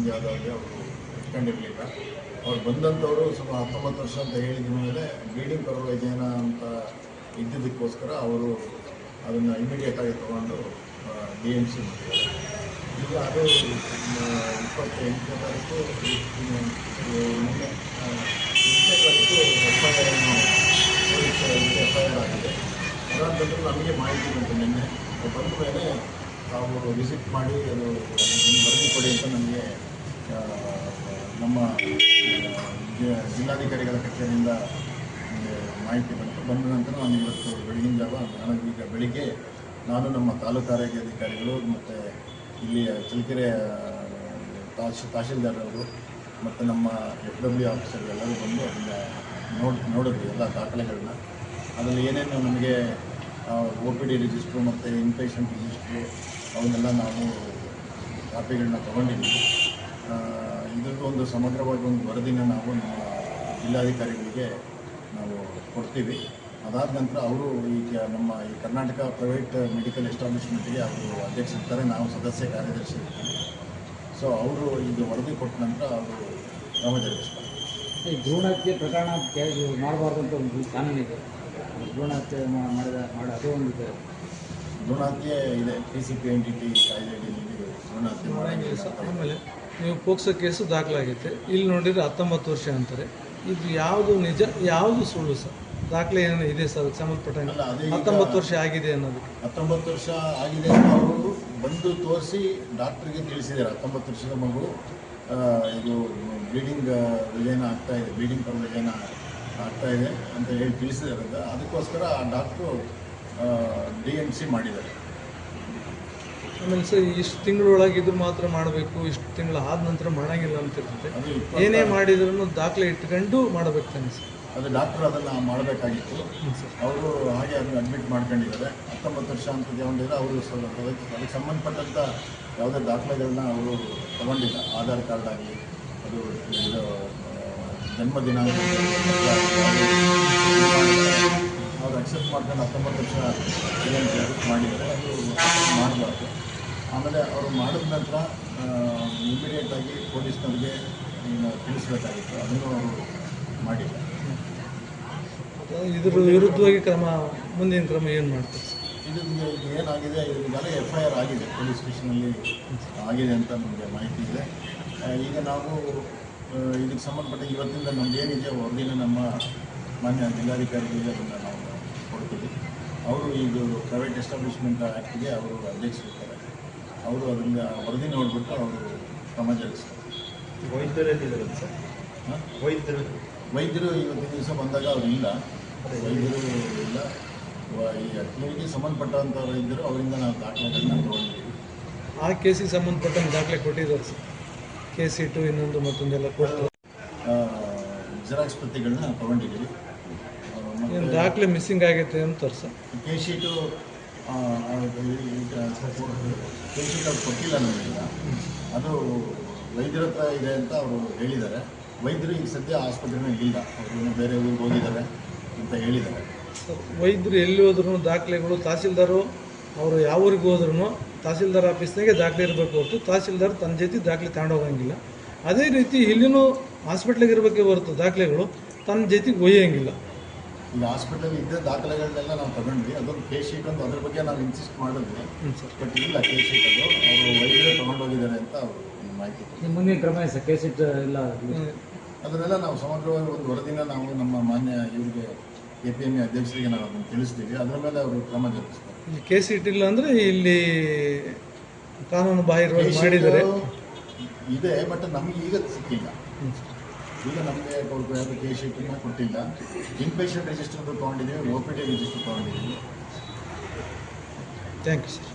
ಯಾವುದಾದ್ರೆ ಅವರು ಇಟ್ಕೊಂಡಿರಲಿಲ್ಲ. ಅವ್ರು ಬಂದಂಥವರು ಸ್ವಲ್ಪ 19 ವರ್ಷ ಅಂತ ಹೇಳಿದ ಮೇಲೆ ಬ್ಲೀಡಿಂಗ್ ಪರ್ವೈಜನ ಅಂತ ಇದ್ದಿದ್ದಕ್ಕೋಸ್ಕರ ಅವರು ಅದನ್ನು ಇಮಿಡಿಯೇಟಾಗಿ ತೊಗೊಂಡು DMC ಮಾಡಿದ್ದಾರೆ. ಈಗ ಅದು 28ನೇ ತಾರೀಕು ಮೊನ್ನೆ 8ನೇ ತಾರೀಕು FIR ಆಗಿದೆ. ಅದಾದ ನಮಗೆ ಮಾಹಿತಿ ಬಂತು ನಿನ್ನೆ. ಬಂದ ಮೇಲೆ ತಾವು ವಿಸಿಟ್ ಮಾಡಿ ಅದು ವರದಿ ಕೊಡಿ ಅಂತ ನಮಗೆ ನಮ್ಮ ಜಿಲ್ಲಾಧಿಕಾರಿಗಳ ಕಚೇರಿಯಿಂದ ಮಾಹಿತಿ ಬಂದ ನಂತರ ನಾನು ಇವತ್ತು ಬೆಳಗಿನ ಜಾವ ಈಗ ಬೆಳಿಗ್ಗೆ ನಾನು ನಮ್ಮ ತಾಲೂಕು ಆರೋಗ್ಯ ಅಧಿಕಾರಿಗಳು ಮತ್ತು ಇಲ್ಲಿಯ ಚಳ್ಳಕೆರೆ ತಹಶೀಲ್ದಾರರು ಮತ್ತು ನಮ್ಮ FW ಆಫೀಸರ್ ಎಲ್ಲರೂ ಬಂದು ಅದನ್ನು ನೋಡಿದ್ವಿ ಎಲ್ಲ ದಾಖಲೆಗಳನ್ನ. ಅದರಲ್ಲಿ ಏನೇನು ನಮಗೆ OPD ರಿಜಿಸ್ಟ್ರು ಮತ್ತು ಇನ್ಪೇಷಂಟ್ ರಿಜಿಸ್ಟ್ರು ಅವನ್ನೆಲ್ಲ ನಾವು ಕಾಪಿಗಳನ್ನ ತೊಗೊಂಡಿದ್ದೀವಿ. ಇದರದ್ದು ಒಂದು ಸಮಗ್ರವಾಗಿ ಒಂದು ವರದಿನ ನಾವು ನಮ್ಮ ಜಿಲ್ಲಾಧಿಕಾರಿಗಳಿಗೆ ನಾವು ಕೊಡ್ತೀವಿ. ಅದಾದ ನಂತರ ಅವರು ಈಗ ನಮ್ಮ ಈ ಕರ್ನಾಟಕ ಪ್ರೈವೇಟ್ ಮೆಡಿಕಲ್ ಎಸ್ಟಾಬ್ಲಿಷ್ಮೆಂಟ್ಗೆ ಅವರು ಅಧ್ಯಕ್ಷರಿರ್ತಾರೆ, ನಾವು ಸದಸ್ಯ ಕಾರ್ಯದರ್ಶಿ ಇರ್ತೀವಿ. ಸೊ ಅವರು ಇದು ವರದಿ ಕೊಟ್ಟ ನಂತರ ಅವರು ಕ್ರಮ ಜರುಗಿಸ್ತಾರೆ. ಈ ಭ್ರೂಣ ಹತ್ಯೆ ಪ್ರಕರಣ ಮಾಡಬಾರ್ದು ಅಂತ ಒಂದು ಕಾನೂನಿದೆ. ಭ್ರೂಣ ಹತ್ಯೆ ಅದು ಒಂದು ಇದೆ. ಭ್ರೂಣ ಹತ್ಯೆ ಇದೆ, PCPNDT ಕಾಯ್ದೆಯಲ್ಲಿ ಭ್ರೂಣ ಹತ್ಯೆ ಮಾಡಂಗಿಲ್ಲ. ಆಮೇಲೆ ನೀವು ಪೋಕ್ಸೋ ಕೇಸು ದಾಖಲಾಗೈತೆ, ಇಲ್ಲಿ ನೋಡಿದರೆ 19 ವರ್ಷ ಅಂತಾರೆ. ಇದು ಯಾವುದು ನಿಜ, ಯಾವುದು ಸುಳ್ಳು ಸರ್? ದಾಖಲೆ ಏನೋ ಇದೆ ಸರ್ ಸಂಬಂಧಪಟ್ಟಂಗೆ? 19 ವರ್ಷ ಆಗಿದೆ ಅನ್ನೋದಕ್ಕೆ 19 ವರ್ಷ ಆಗಿದೆ ಅಂತ ಅವರು ಬಂದು ತೋರಿಸಿ ಡಾಕ್ಟ್ರಿಗೆ ತಿಳಿಸಿದ್ದಾರೆ. 19 ವರ್ಷದ ಮಗು ಇದು ಬ್ಲೀಡಿಂಗ್ ವಿಜಯನ ಆಗ್ತಾಯಿದೆ, ಬ್ಲೀಡಿಂಗ್ ಪರ್ ವಿಜಯನ ಆಗ್ತಾಯಿದೆ ಅಂತ ಹೇಳಿ ತಿಳಿಸಿದಾರೆ. ಅದಕ್ಕೋಸ್ಕರ ಆ ಡಾಕ್ಟ್ರು DMC ಮಾಡಿದ್ದಾರೆ. ಆಮೇಲೆ ಸರ್ ಇಷ್ಟು ತಿಂಗಳೊಳಗಿದ್ರು ಮಾತ್ರ ಮಾಡಬೇಕು, ಇಷ್ಟು ತಿಂಗಳು ಆದ ನಂತರ ಮಾಡೋಂಗಿಲ್ಲ ಅಂತ ಇರ್ತದೆ. ಏನೇ ಮಾಡಿದ್ರು ದಾಖಲೆ ಇಟ್ಕೊಂಡು ಮಾಡಬೇಕು ತಾನೆ ಸರ್? ಅದು ಡಾಕ್ಟ್ರು ಅದನ್ನು ಮಾಡಬೇಕಾಗಿತ್ತು. ಅವರು ಹಾಗೆ ಅದನ್ನು ಅಡ್ಮಿಟ್ ಮಾಡ್ಕೊಂಡಿದ್ದಾರೆ. 19 ವರ್ಷ ಅಂತ ತಗೊಂಡಿದ್ದಾರೆ. ಅವರು ಅದಕ್ಕೆ ಸಂಬಂಧಪಟ್ಟಂಥ ಯಾವುದೇ ದಾಖಲೆಗಳನ್ನ ಅವರು ತಗೊಂಡಿಲ್ಲ. ಆಧಾರ್ ಕಾರ್ಡ್ ಆಗಲಿ, ಅದು ಇದು ಜನ್ಮ ದಿನಾಂಕ ಅವ್ರು ಅಕ್ಸೆಪ್ಟ್ ಮಾಡ್ಕೊಂಡು 19 ವರ್ಷ ಮಾಡಿದ್ದಾರೆ. ಅದು ಮಾಡಬಾರ್ದು. ಆಮೇಲೆ ಅವರು ಮಾಡಿದ ನಂತರ ಇಮಿಡಿಯೇಟಾಗಿ ಪೊಲೀಸ್ನವ್ರಿಗೆ ತಿಳಿಸ್ಬೇಕಾಗಿತ್ತು. ಅದನ್ನು ಅವರು ಮಾಡಿಲ್ಲ. ಇದ್ರ ವಿರುದ್ಧವಾಗಿ ಮುಂದಿನ ಕ್ರಮ ಏನು ಮಾಡ್ತಾರೆ? ಇದು ಏನಾಗಿದೆ, ಇದರಿಂದಲೇ FIR ಆಗಿದೆ, ಪೊಲೀಸ್ ಸ್ಟೇಷನಲ್ಲಿ ಆಗಿದೆ ಅಂತ ನಮಗೆ ಮಾಹಿತಿ ಇದೆ. ಈಗ ನಾವು ಇದಕ್ಕೆ ಸಂಬಂಧಪಟ್ಟ ಇವತ್ತಿಂದ ನಮಗೇನಿದೆ ವರದಿನ ನಮ್ಮ ಮಾನ್ಯ ಜಿಲ್ಲಾಧಿಕಾರಿಗಳಿಗೆ ಅದನ್ನು ನಾವು ಕೊಡ್ತೀವಿ. ಅವರು ಇದು ಪ್ರೈವೇಟ್ ಎಸ್ಟಾಬ್ಲಿಷ್ಮೆಂಟ್ ಆ್ಯಕ್ಟ್ಗೆ ಅವರು ಅಧ್ಯಕ್ಷರಿರ್ತಾರೆ. ಅವರು ಅದರಿಂದ ವರದಿ ನೋಡಿಬಿಟ್ಟು ಅವರು ಕ್ರಮ ಜರುಗಿಸ್ತಾರೆ. ವೈದ್ಯರಲ್ಲಿ ಸರ್? ವೈದ್ಯರು ಇವತ್ತಿನ ದಿವಸ ಬಂದಾಗ ಅವರು ಇಲ್ಲ, ವೈದ್ಯರು ಇಲ್ಲ. ಈ ಕ್ಲಿನಿಕ್ಗೆ ಸಂಬಂಧಪಟ್ಟಂಥ ವೈದ್ಯರು ಅವರಿಂದ ನಾವು ದಾಖಲೆಗಳನ್ನ ತೊಗೊಂಡಿದ್ದೀವಿ. ಆ ಕೇಸಿಗೆ ಸಂಬಂಧಪಟ್ಟಂಗೆ ದಾಖಲೆ ಕೊಟ್ಟಿದ್ದಾರೆ ಸರ್. KC2 ಇನ್ನೊಂದು ಮತ್ತೊಂದೆಲ್ಲ ಕೊಟ್ಟು ಜೆರಾಕ್ಸ್ ಪ್ರತಿಗಳನ್ನ ತೊಗೊಂಡಿದ್ದೀವಿ. ಏನು ದಾಖಲೆ ಮಿಸ್ಸಿಂಗ್ ಆಗೈತೆ ಅಂತಾರೆ ಸರ್? KC2 ಅವ್ರು ಕೊಟ್ಟಿಲ್ಲ ನಮಗೀಗ. ಅದು ವೈದ್ಯರ ಹತ್ರ ಇದೆ ಅಂತ ಅವರು ಹೇಳಿದ್ದಾರೆ. ವೈದ್ಯರು ಈಗ ಸದ್ಯ ಆಸ್ಪತ್ರೆಯಲ್ಲಿ ಇಲ್ಲ, ಅವರು ಬೇರೆ ಊರಿಗೆ ಹೋಗಿದ್ದಾರೆ ಅಂತ ಹೇಳಿದ್ದಾರೆ. ವೈದ್ಯರು ಎಲ್ಲಿ ಹೋದ್ರೂ ದಾಖಲೆಗಳು ತಹಸೀಲ್ದಾರು ಅವರು ಯಾವ ಊರಿಗೆ ಹೋದ್ರೂ ತಹಸೀಲ್ದಾರ್ ಆಫೀಸ್ನಾಗೆ ದಾಖಲೆ ಇರಬೇಕು ಹೊರತು ತಹಸೀಲ್ದಾರ್ ತನ್ನ ಜೊತೆ ದಾಖಲೆ ತಗೊಂಡೋಗಂಗಿಲ್ಲ. ಅದೇ ರೀತಿ ಇಲ್ಲಿನೂ ಹಾಸ್ಪಿಟ್ಲಿಗೆ ಇರಬೇಕೇ ಹೊರತು ದಾಖಲೆಗಳು ತನ್ನ ಜೊತೆಗೆ ಒಯ್ಯೋಂಗಿಲ್ಲ. ಈಗ ಹಾಸ್ಪಿಟಲ್ ಇದ್ದ ದಾಖಲೆಗಳನ್ನೆಲ್ಲ ನಾವು ತಗೊಂಡ್ವಿ. ಅದೊಂದು ಕೇಸ್ ಶೀಟ್ ಅಂತ ಅದ್ರ ಬಗ್ಗೆ ನಾವು ಇನ್ಸಿಸ್ಟ್ ಮಾಡಿದ್ವಿ. ಬಟ್ ಇಲ್ಲ ಕೇಸ್ ಶೀಟ್, ಅದು ಅವರು ವೈದ್ಯರೇ ತೊಗೊಂಡೋಗಿದ್ದಾರೆ ಅಂತ ಅವರು ಮಾಹಿತಿ. ಮುಂದಿನ ಕ್ರಮ ಸರ್ ಕೇಸ್ ಶೀಟ್ ಎಲ್ಲ ಅದನ್ನೆಲ್ಲ ನಾವು ಸಮಗ್ರವಾಗಿ ಒಂದು ವರದಿನ ನಾವು ನಮ್ಮ ಮಾನ್ಯ ಇವರಿಗೆ KPMA ಅಧ್ಯಕ್ಷರಿಗೆ ನಾವು ಅದನ್ನು ತಿಳಿಸ್ತೀವಿ. ಅದರ ಮೇಲೆ ಅವರು ಕ್ರಮ ಜರುಗಿಸ್ತಾರೆ. ಕೇಸ್ ಶೀಟ್ ಇಲ್ಲ ಅಂದರೆ ಇಲ್ಲಿ ಕಾನೂನು ಬಾಹಿರವಾಗಿ ಮಾಡಿದ್ದಾರೆ ಇದೆ, ಬಟ್ ನಮಗೆ ಈಗ ಸಿಕ್ಕಿಲ್ಲ. ಈಗ ನಮಗೆ ಯಾವುದು ಕೇಸ್ ಶೀಟನ್ನು ಕೊಟ್ಟಿಲ್ಲ. ಇನ್ಪೇಷಂಟ್ ರಿಜಿಸ್ಟರ್ ತೊಗೊಂಡಿದ್ದೀವಿ, OPD ರಿಜಿಸ್ಟರ್ ತೊಗೊಂಡಿದ್ದೀವಿ. Thank you sir.